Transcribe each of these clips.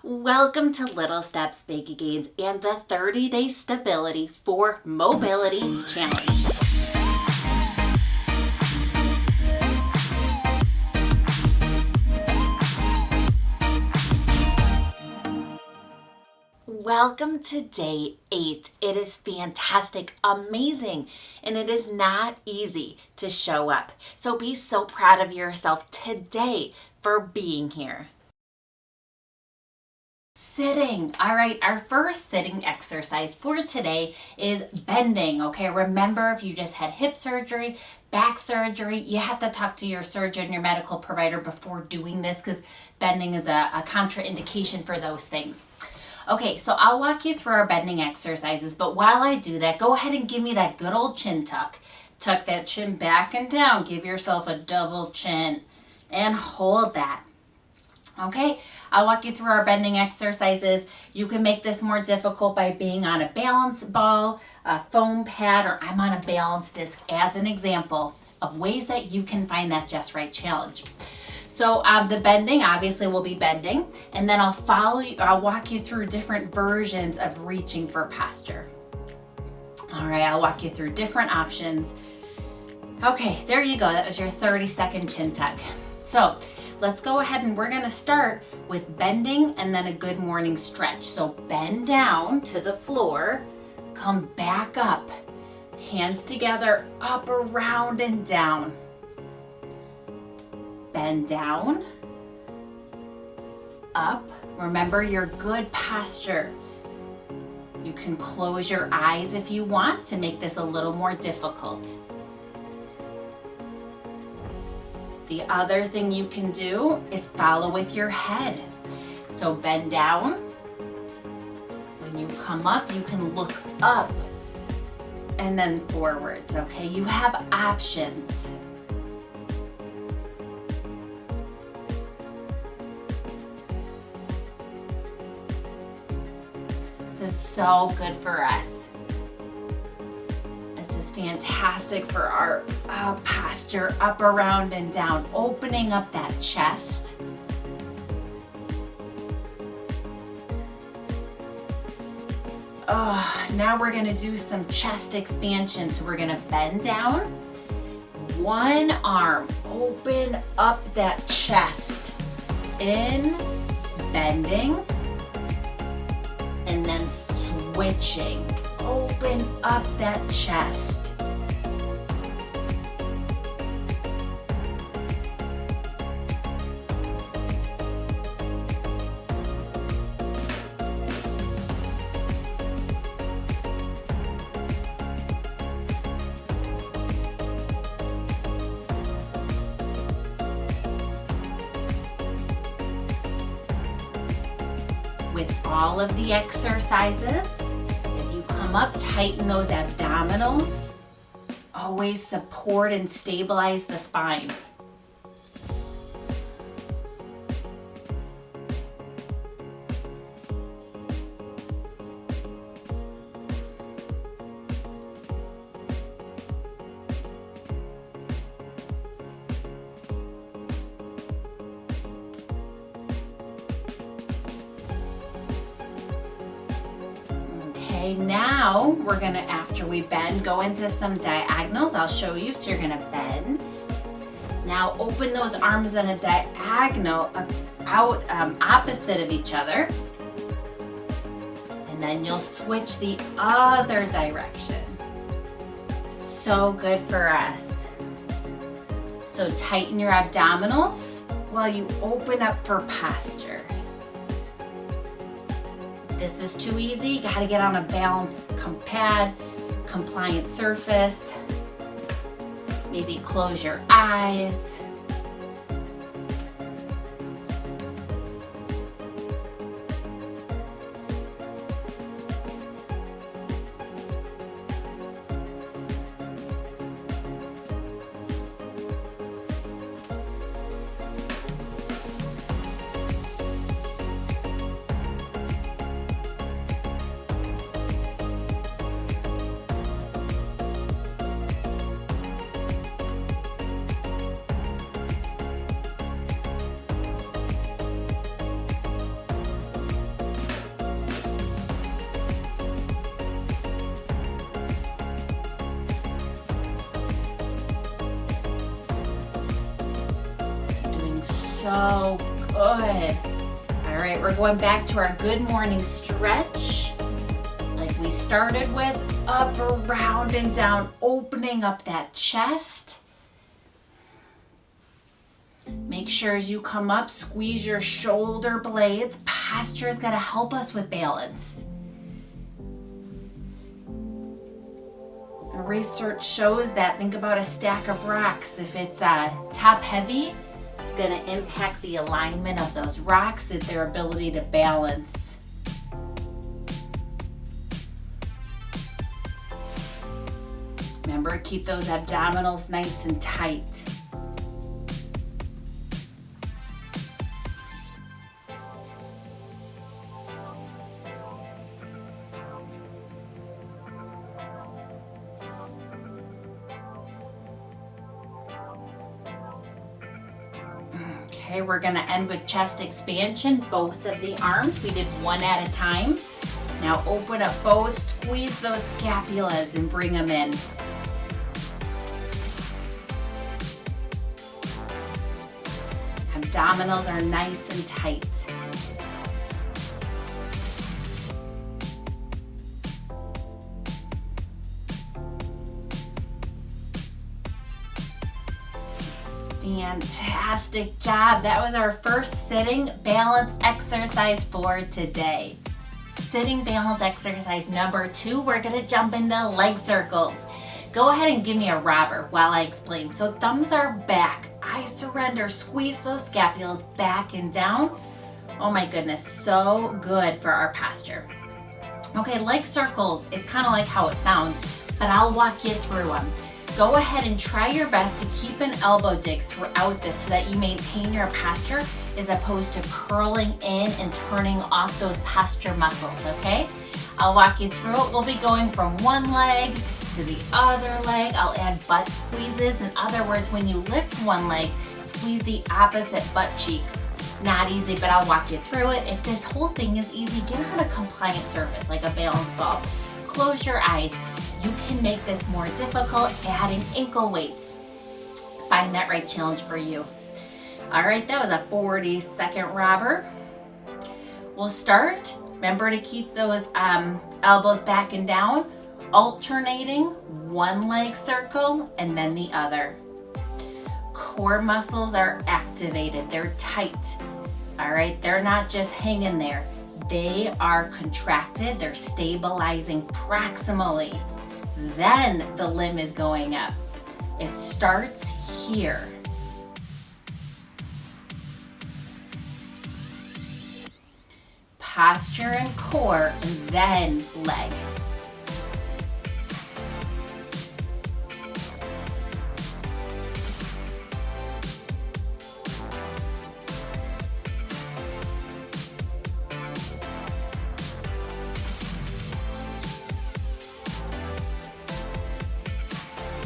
Welcome to Little Steps, Big Gains and the 30-Day Stability for Mobility Challenge. Welcome to day 8. It is fantastic, amazing, and it is not easy to show up. So be so proud of yourself today for being here. Sitting. All right, our first sitting exercise for today is bending. Okay, remember if you just had hip surgery, back surgery, you have to talk to your surgeon, your medical provider before doing this because bending is a contraindication for those things. Okay, so I'll walk you through our bending exercises, but while I do that, go ahead and give me that good old chin tuck. Tuck that chin back and down. Give yourself a double chin and hold that. Okay, I'll walk you through our bending exercises. You can make this more difficult by being on a balance ball, a foam pad, or I'm on a balance disc as an example of ways that you can find that just right challenge. So the bending, obviously we'll be bending, and then I'll walk you through different versions of reaching for posture. All right, I'll walk you through different options. Okay, there you go. That was your 30-second chin tuck. So let's go ahead and we're gonna start with bending and then a good morning stretch. So bend down to the floor, come back up, hands together, up, around, and down. Bend down, up. Remember your good posture. You can close your eyes if you want to make this a little more difficult. The other thing you can do is follow with your head. So bend down. When you come up, you can look up and then forwards, okay? You have options. This is so good for us. This is fantastic for our posture, up, around, and down, opening up that chest. Now we're gonna do some chest expansion. So we're gonna bend down, one arm, open up that chest, in, bending, and then switching. Open up that chest. With all of the exercises, as you come up, tighten those abdominals. Always support and stabilize the spine. Okay, now we're gonna, after we bend, go into some diagonals. I'll show you. So you're gonna bend. Now open those arms in a diagonal out opposite of each other. And then you'll switch the other direction. So good for us. So tighten your abdominals while you open up for posture. This is too easy, you gotta get on a balance pad, compliant surface. Maybe close your eyes. so good. All right, we're going back to our good morning stretch. Like we started with, up, around, and down, opening up that chest. Make sure as you come up, squeeze your shoulder blades. Posture is going to help us with balance. Research shows that, think about a stack of rocks. If it's top heavy, it's going to impact the alignment of those rocks and their ability to balance. Remember, keep those abdominals nice and tight. Okay, we're gonna end with chest expansion, both of the arms. We did one at a time. Now open up both, squeeze those scapulas and bring them in. Abdominals are nice and tight. Fantastic job. That was our first sitting balance exercise for today. Sitting balance exercise number 2, we're gonna jump into leg circles. Go ahead and give me a robber while I explain. So thumbs are back. I surrender. Squeeze those scapulas back and down. Oh my goodness, so good for our posture. Okay, leg circles. It's kind of like how it sounds, but I'll walk you through them. Go ahead and try your best to keep an elbow dig throughout this so that you maintain your posture as opposed to curling in and turning off those posture muscles, okay? I'll walk you through it. We'll be going from one leg to the other leg. I'll add butt squeezes. In other words, when you lift one leg, squeeze the opposite butt cheek. Not easy, but I'll walk you through it. If this whole thing is easy, get on a compliant surface like a balance ball. Close your eyes. You can make this more difficult, adding ankle weights. Find that right challenge for you. All right, that was a 40-second robber. We'll start. Remember to keep those elbows back and down, alternating one leg circle and then the other. Core muscles are activated. They're tight. All right, they're not just hanging there. They are contracted. They're stabilizing proximally. Then the limb is going up. It starts here. Posture and core, and then leg.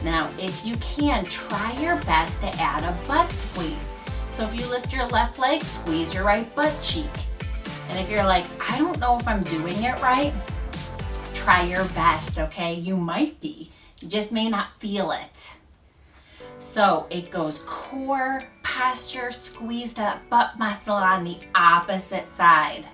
Now, if you can, try your best to add a butt squeeze. So if you lift your left leg, squeeze your right butt cheek. And if you're like, I don't know if I'm doing it right, try your best, okay? You might be. You just may not feel it. So it goes core, posture, squeeze that butt muscle on the opposite side.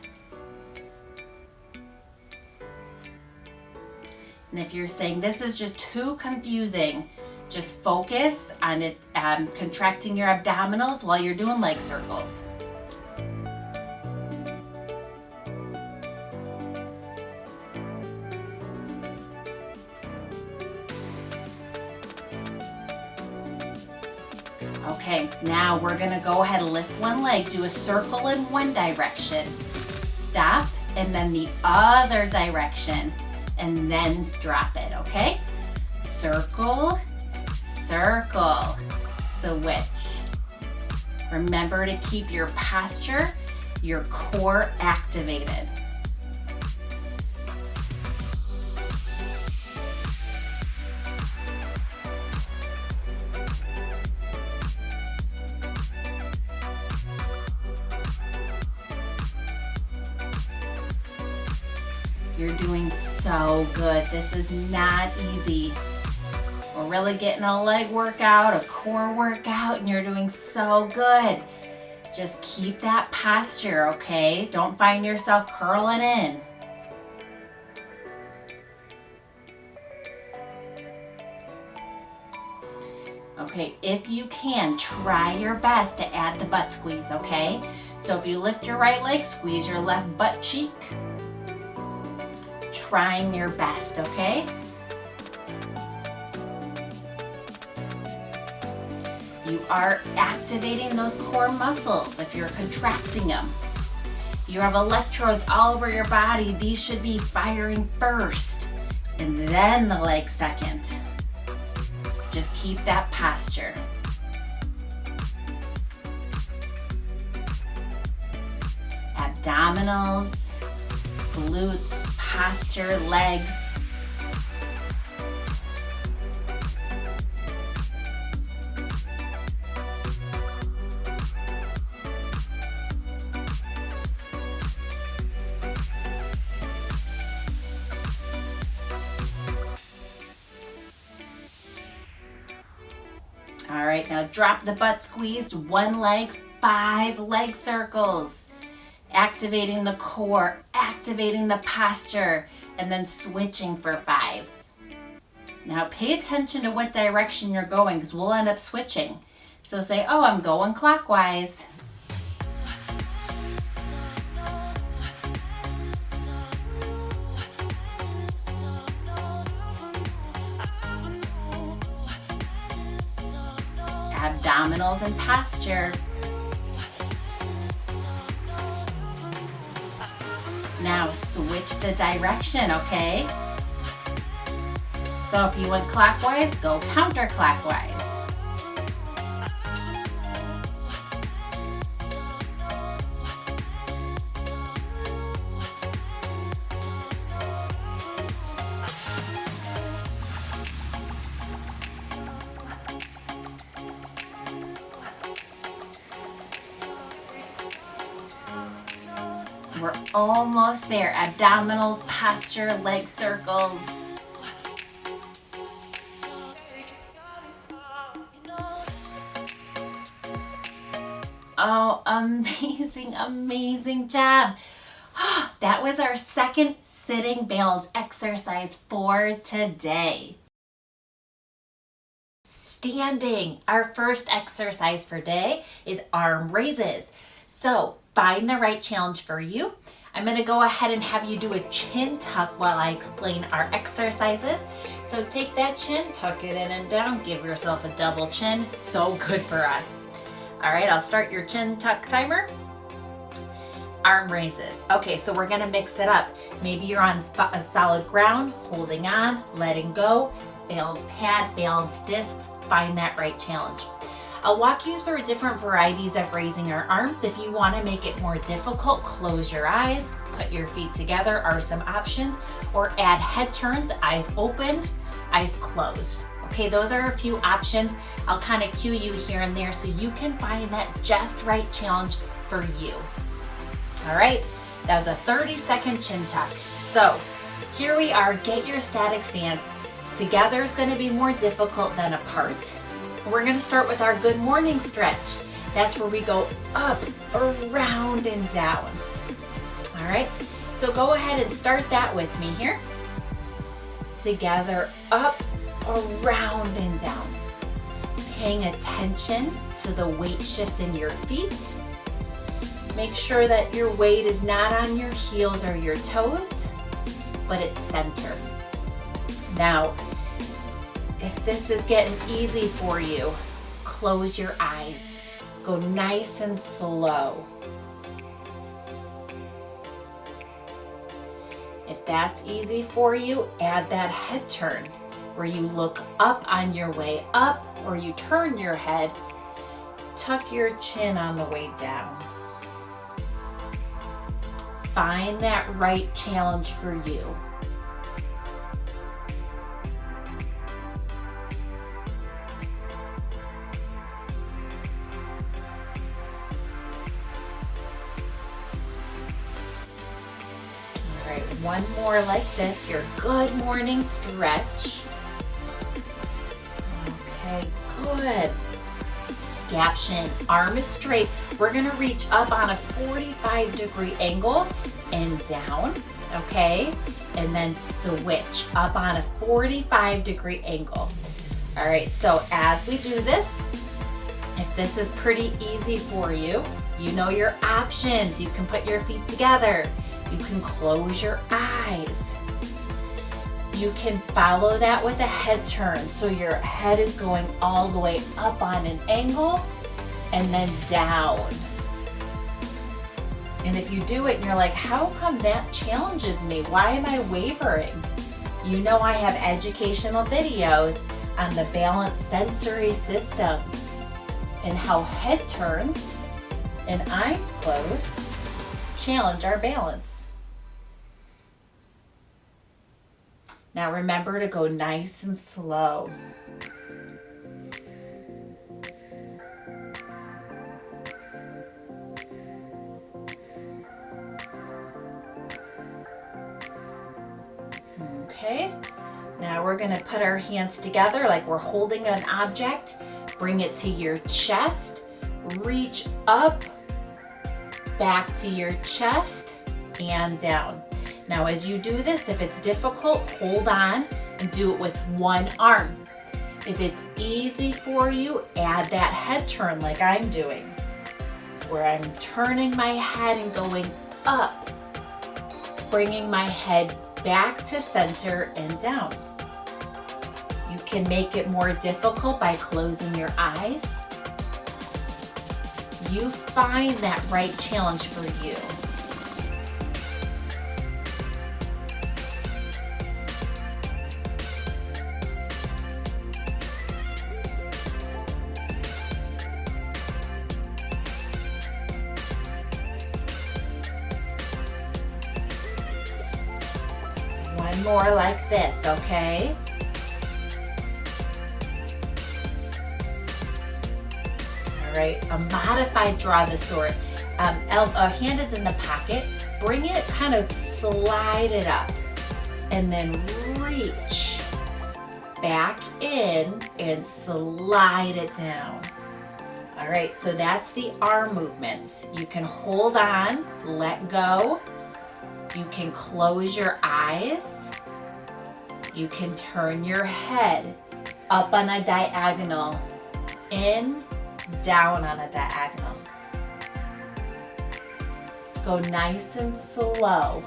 And if you're saying this is just too confusing, just focus on it, contracting your abdominals while you're doing leg circles. Okay, now we're gonna go ahead and lift one leg, do a circle in one direction, stop, and then the other direction, and then drop it, okay? Circle, circle, switch. Remember to keep your posture, your core activated. You're doing so good. This is not easy. We're really getting a leg workout, a core workout, and you're doing so good. Just keep that posture, okay? Don't find yourself curling in. Okay, if you can, try your best to add the butt squeeze, okay? So if you lift your right leg, squeeze your left butt cheek. Trying your best, okay? You are activating those core muscles if you're contracting them. You have electrodes all over your body. These should be firing first, and then the leg second. Just keep that posture. Abdominals, glutes, posture, legs. All right, now drop the butt squeezed, one leg, 5 leg circles. Activating the core, activating the posture, and then switching for 5. Now pay attention to what direction you're going because we'll end up switching. So say, oh, I'm going clockwise. Abdominals and posture. Now switch the direction, okay? So if you went clockwise, go counterclockwise. We're almost there. Abdominals, posture, leg circles. Oh, amazing, amazing job. That was our second sitting balance exercise for today. Standing. Our first exercise for today is arm raises. So find the right challenge for you. I'm going to go ahead and have you do a chin tuck while I explain our exercises. So take that chin, tuck it in and down, give yourself a double chin. So good for us. All right, I'll start your chin tuck timer. Arm raises. Okay, so we're gonna mix it up. Maybe you're on a solid ground, holding on, letting go, balance pad, balance discs, find that right challenge. I'll walk you through different varieties of raising our arms. If you wanna make it more difficult, close your eyes, put your feet together are some options, or add head turns, eyes open, eyes closed. Okay, those are a few options. I'll kind of cue you here and there so you can find that just right challenge for you. All right, that was a 30-second chin tuck. So here we are, get your static stance. Together is gonna be more difficult than apart. We're gonna start with our good morning stretch. That's where we go up, around, and down. All right, so go ahead and start that with me here. Together, up, around, and down. Paying attention to the weight shift in your feet. Make sure that your weight is not on your heels or your toes, but it's centered. Now, if this is getting easy for you, close your eyes. Go nice and slow. If that's easy for you, add that head turn where you look up on your way up or you turn your head, tuck your chin on the way down. Find that right challenge for you. All right, one more like this, your good morning stretch. Okay, good. Scap shin, arm is straight. we're gonna reach up on a 45-degree angle and down, okay? And then switch up on a 45-degree angle. All right, so as we do this, if this is pretty easy for you, you know your options. You can put your feet together. You can close your eyes. You can follow that with a head turn. So your head is going all the way up on an angle and then down. And if you do it and you're like, how come that challenges me? Why am I wavering? You know I have educational videos on the balance sensory systems and how head turns and eyes closed challenge our balance. Now remember to go nice and slow. Okay, now we're gonna put our hands together like we're holding an object. Bring it to your chest, reach up, back to your chest, and down. Now as you do this, if it's difficult, hold on and do it with one arm. If it's easy for you, add that head turn like I'm doing, where I'm turning my head and going up, bringing my head back to center and down. You can make it more difficult by closing your eyes. You find that right challenge for you. One more like this, okay? All right, a modified draw the sword. A hand is in the pocket. Bring it, kind of slide it up, and then reach back in and slide it down. All right, so that's the arm movements. You can hold on, let go. You can close your eyes. You can turn your head up on a diagonal, in, down on a diagonal. Go nice and slow.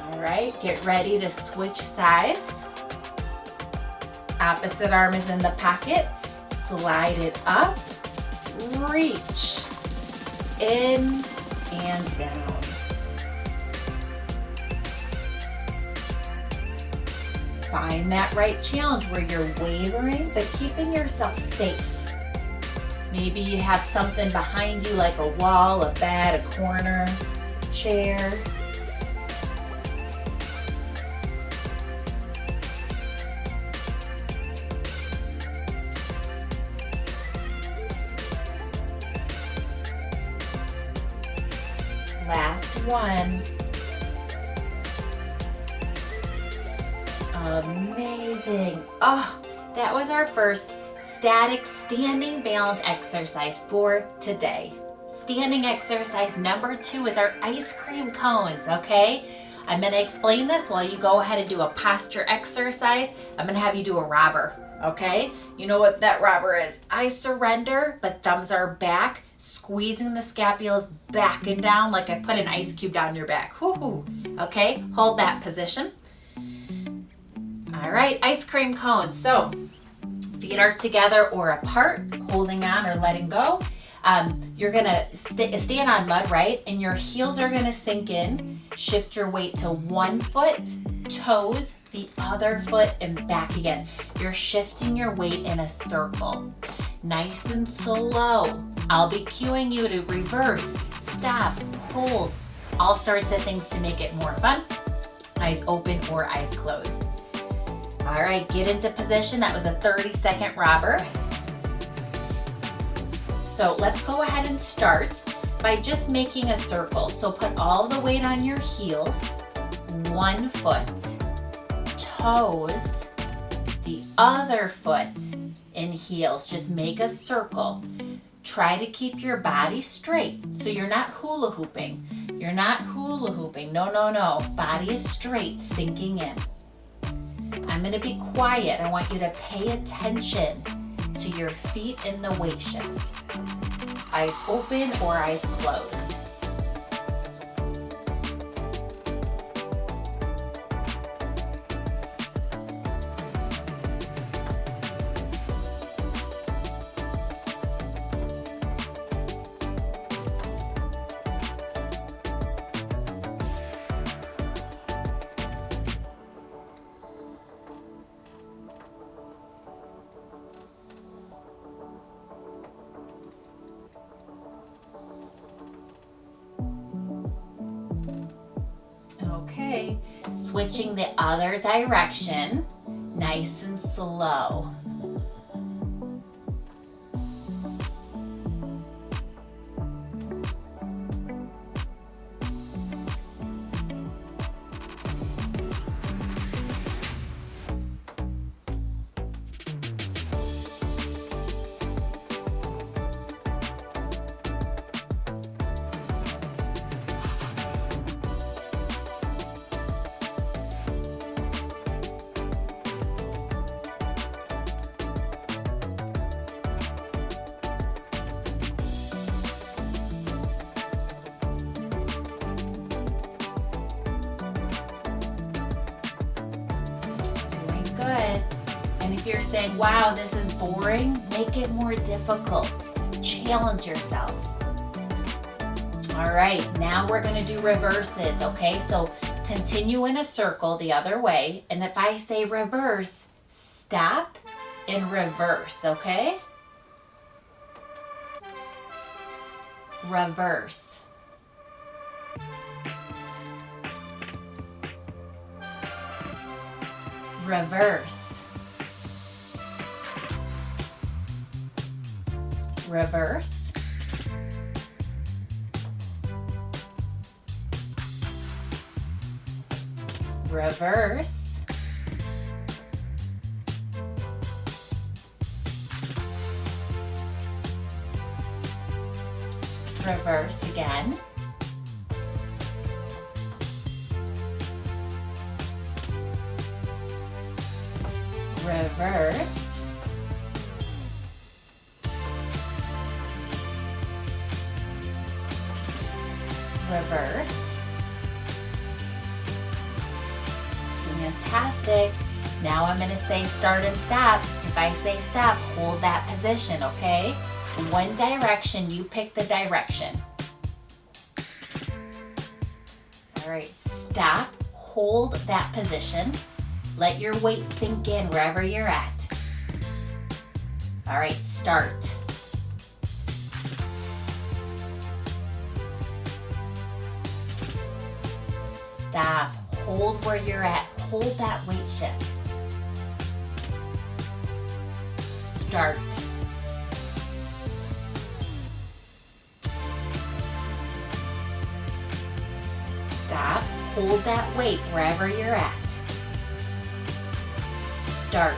All right, get ready to switch sides. Opposite arm is in the pocket. Slide it up, reach, in and down. Find that right challenge where you're wavering but keeping yourself safe. Maybe you have something behind you like a wall, a bed, a corner, chair. Last one. Amazing. Oh, that was our first static standing balance exercise for today. Standing exercise number 2 is our ice cream cones, okay? I'm gonna explain this while you go ahead and do a posture exercise. I'm gonna have you do a robber, okay? You know what that robber is. I surrender, but thumbs are back, squeezing the scapulas back and down like I put an ice cube down your back. Woo-hoo. Okay, hold that position. All right, ice cream cones. So feet are together or apart, holding on or letting go. You're gonna stand on mud, right? And your heels are gonna sink in. Shift your weight to one foot, toes, the other foot, and back again. You're shifting your weight in a circle. Nice and slow. I'll be cueing you to reverse, stop, hold, all sorts of things to make it more fun. Eyes open or eyes closed. All right, get into position. That was a 30-second robber. So let's go ahead and start. by just making a circle. So put all the weight on your heels, one foot, toes, the other foot in heels. Just make a circle. Try to keep your body straight. So you're not hula hooping. You're not hula hooping. No, no, no. Body is straight, sinking in. I'm going to be quiet. I want you to pay attention to your feet in the weight shift. Eyes open or eyes closed. Okay, switching the other direction, nice and slow. Good. And if you're saying, wow, this is boring, make it more difficult. Challenge yourself. All right, now we're going to do reverses, okay? So continue in a circle the other way. And if I say reverse, stop and reverse, okay? Reverse. Reverse. Reverse. Reverse. Reverse again. Reverse. Reverse. Fantastic. Now I'm going to say start and stop. If I say stop, hold that position, okay? One direction, you pick the direction. All right, stop, hold that position. Let your weight sink in wherever you're at. All right, start. Stop, hold where you're at. Hold that weight shift. Start. Stop, hold that weight wherever you're at. Start.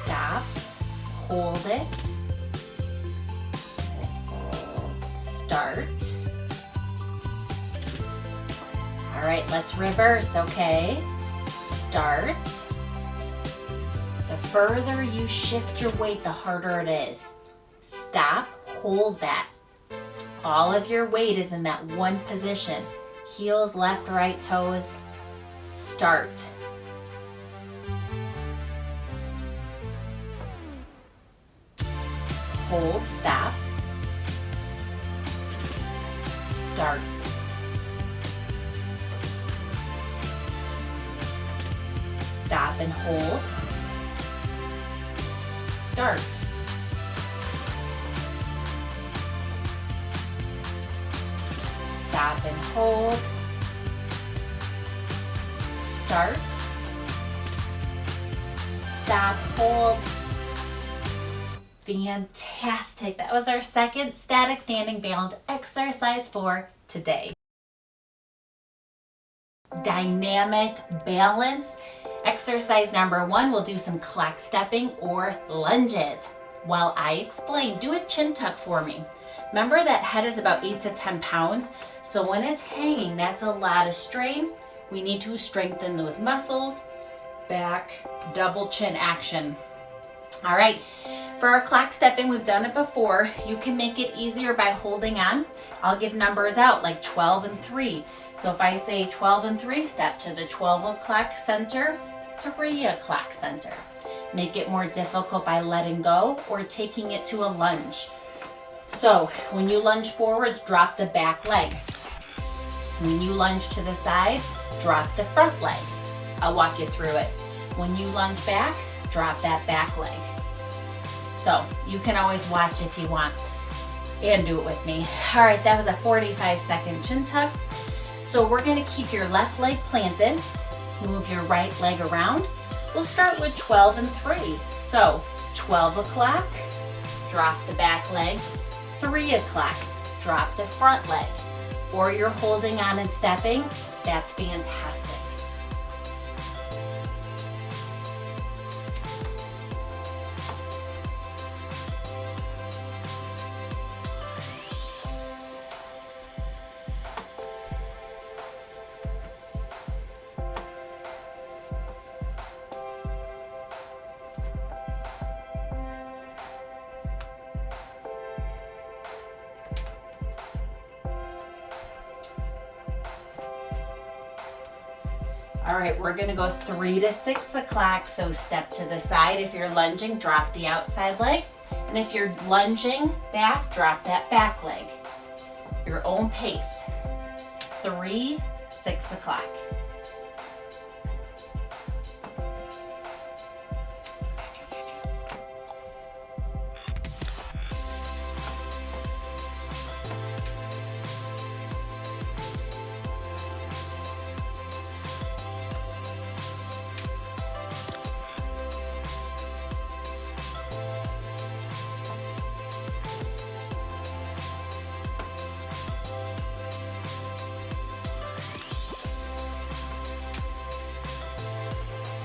Stop, hold it. Start. All right, let's reverse, okay? Start. The further you shift your weight, the harder it is. Stop, hold that. All of your weight is in that one position. Heels, left, right, toes. Start. Hold, stop. Start. Stop and hold. Start. Stop and hold. Start. stop, hold. Fantastic. That was our second static standing balance exercise for today. Dynamic balance. Exercise number 1, we'll do some clock stepping or lunges. While I explain, do a chin tuck for me. Remember that head is about 8 to 10 pounds, so when it's hanging, that's a lot of strain. We need to strengthen those muscles. Back, double chin action. All right, for our clock stepping, we've done it before. You can make it easier by holding on. I'll give numbers out like 12 and 3. So if I say 12 and 3, step to the 12 o'clock center, 3 o'clock center. Make it more difficult by letting go or taking it to a lunge. So when you lunge forwards, drop the back leg. When you lunge to the side, drop the front leg. I'll walk you through it. When you lunge back, drop that back leg. So you can always watch if you want and do it with me. All right, that was a 45-second chin tuck. So we're gonna keep your left leg planted, move your right leg around. We'll start with 12 and 3. So 12 o'clock, drop the back leg. 3 o'clock, drop the front leg. Or you're holding on and stepping, that's fantastic. All right, we're gonna go 3 to 6 o'clock, so step to the side. If you're lunging, drop the outside leg. And if you're lunging back, drop that back leg. Your own pace. 3, 6 o'clock.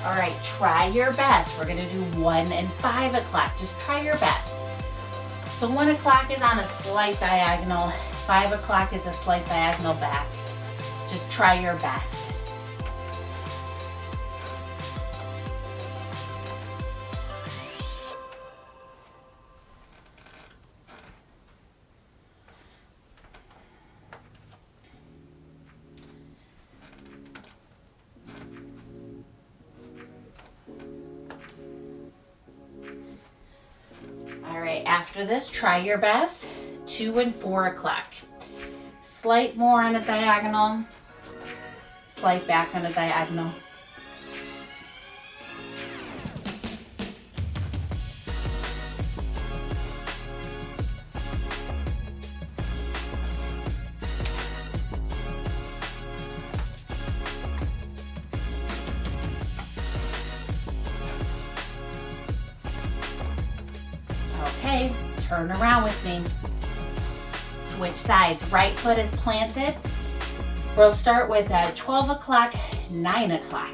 All right, try your best. We're gonna do 1 and 5 o'clock. Just try your best. So 1 o'clock is on a slight diagonal. 5 o'clock is a slight diagonal back. Just try your best. After this, try your best, 2 and 4 o'clock. Slight more on a diagonal, slight back on a diagonal. Okay, turn around with me. Switch sides. Right foot is planted. We'll start with 12 o'clock, 9 o'clock.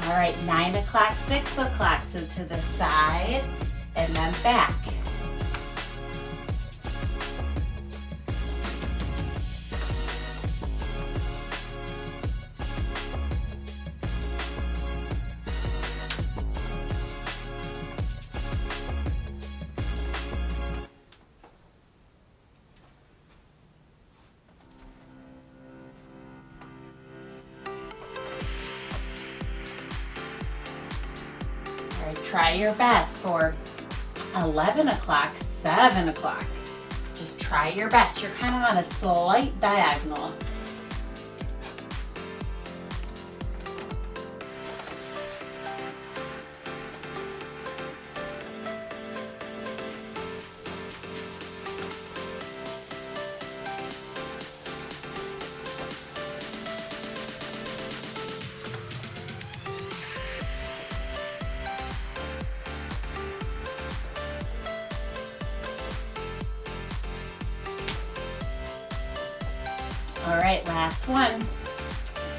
All right, 9 o'clock, 6 o'clock. So to the side and then back. try your best for 11 o'clock, 7 o'clock. Just try your best. You're kind of on a slight diagonal. All right, last one.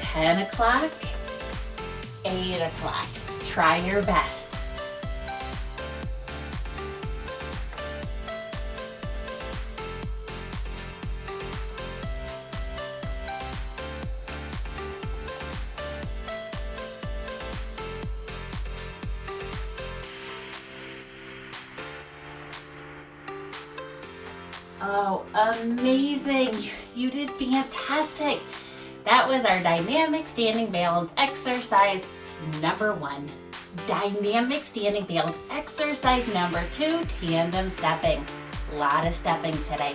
10 o'clock, 8 o'clock. Try your best. Oh, amazing. You did fantastic. That was our dynamic standing balance exercise number 1. Dynamic standing balance exercise number 2, tandem stepping. A lot of stepping today.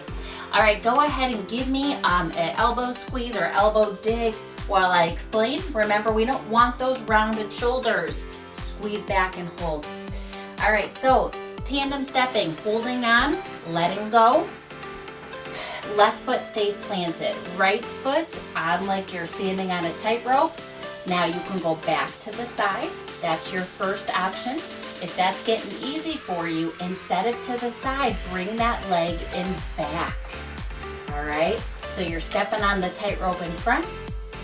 All right, go ahead and give me an elbow squeeze or elbow dig while I explain. Remember, we don't want those rounded shoulders. Squeeze back and hold. All right, so tandem stepping, holding on, letting go. Left foot stays planted, right foot on like you're standing on a tightrope. Now you can go back to the side. That's your first option. If that's getting easy for you, instead of to the side, bring that leg in back. All right, so you're stepping on the tightrope in front,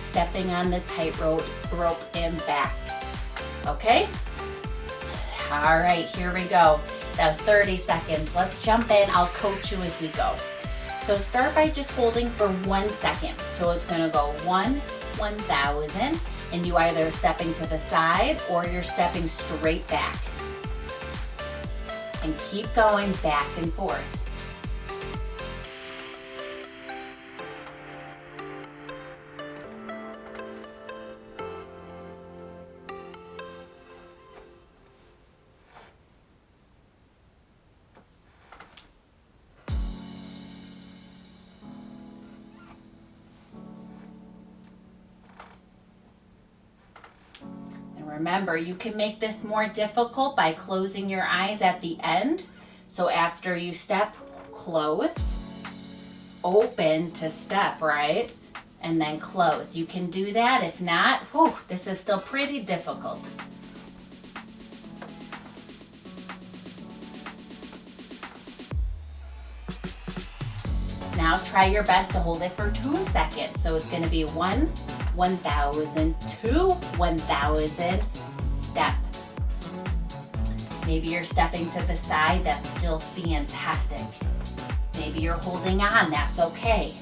stepping on the tightrope in back. Okay? All right, here we go. That was 30 seconds. Let's jump in. I'll coach you as we go. So start by just holding for 1 second. So it's gonna go 1, 1,000, and you either stepping to the side or you're stepping straight back. And keep going back and forth. Remember, you can make this more difficult by closing your eyes at the end. So after you step, close, open to step, right? And then close. You can do that. If not, whew, this is still pretty difficult. Now try your best to hold it for 2 seconds. So it's going to be 1, 1,000, 2, 1,000, step. Maybe you're stepping to the side, that's still fantastic. Maybe you're holding on, that's okay.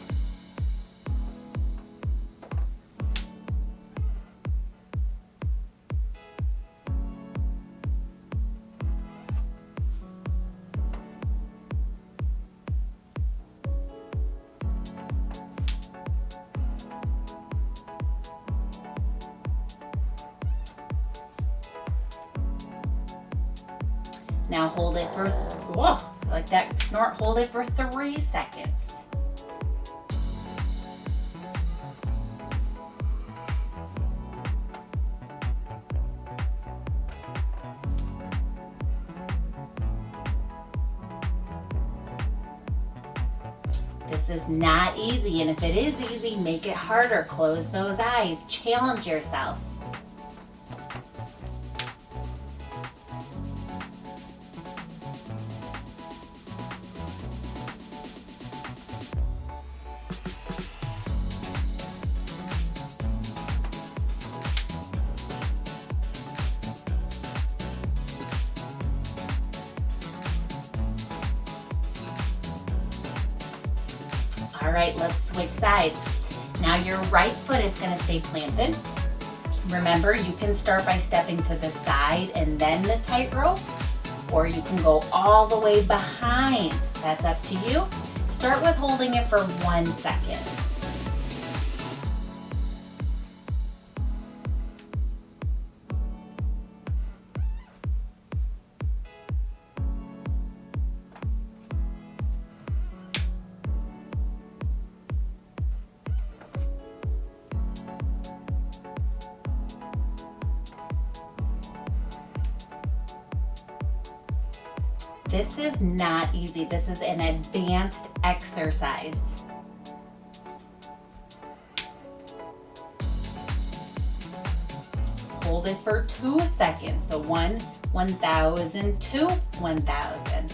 Now hold it for, whoa, like that, snort, hold it for 3 seconds. This is not easy, and if it is easy, make it harder. Close those eyes, challenge yourself. All right, let's switch sides. Now your right foot is going to stay planted. Remember, you can start by stepping to the side and then the tightrope, or you can go all the way behind. That's up to you. Start with holding it for 1 second. This is not easy. This is an advanced exercise. Hold it for 2 seconds. So 1, 1,000, 2, 1,000.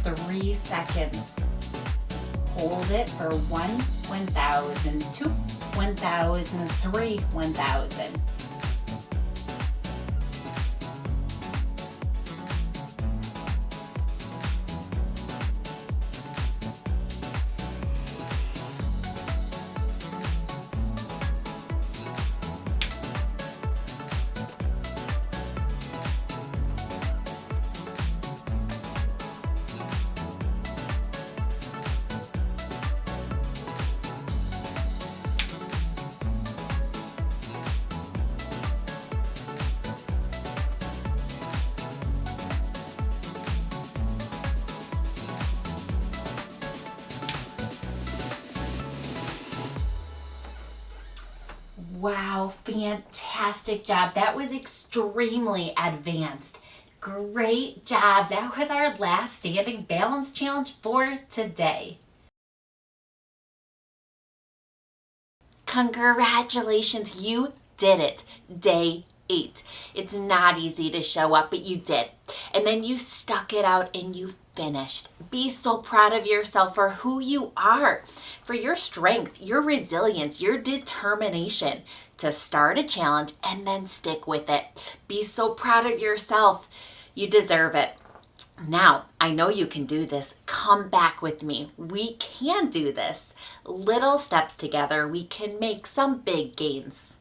Three seconds. Hold it for 1, 1,000, 2, 1,000, 3, 1,000. Wow, fantastic job. That was extremely advanced. Great job. That was our last standing balance challenge for today. Congratulations, you did it. Day 8. It's not easy to show up, but you did. And then you stuck it out and you finished. Be so proud of yourself for who you are, for your strength, your resilience, your determination to start a challenge and then stick with it. Be so proud of yourself. You deserve it. Now, I know you can do this. Come back with me. We can do this. Little steps together, we can make some big gains.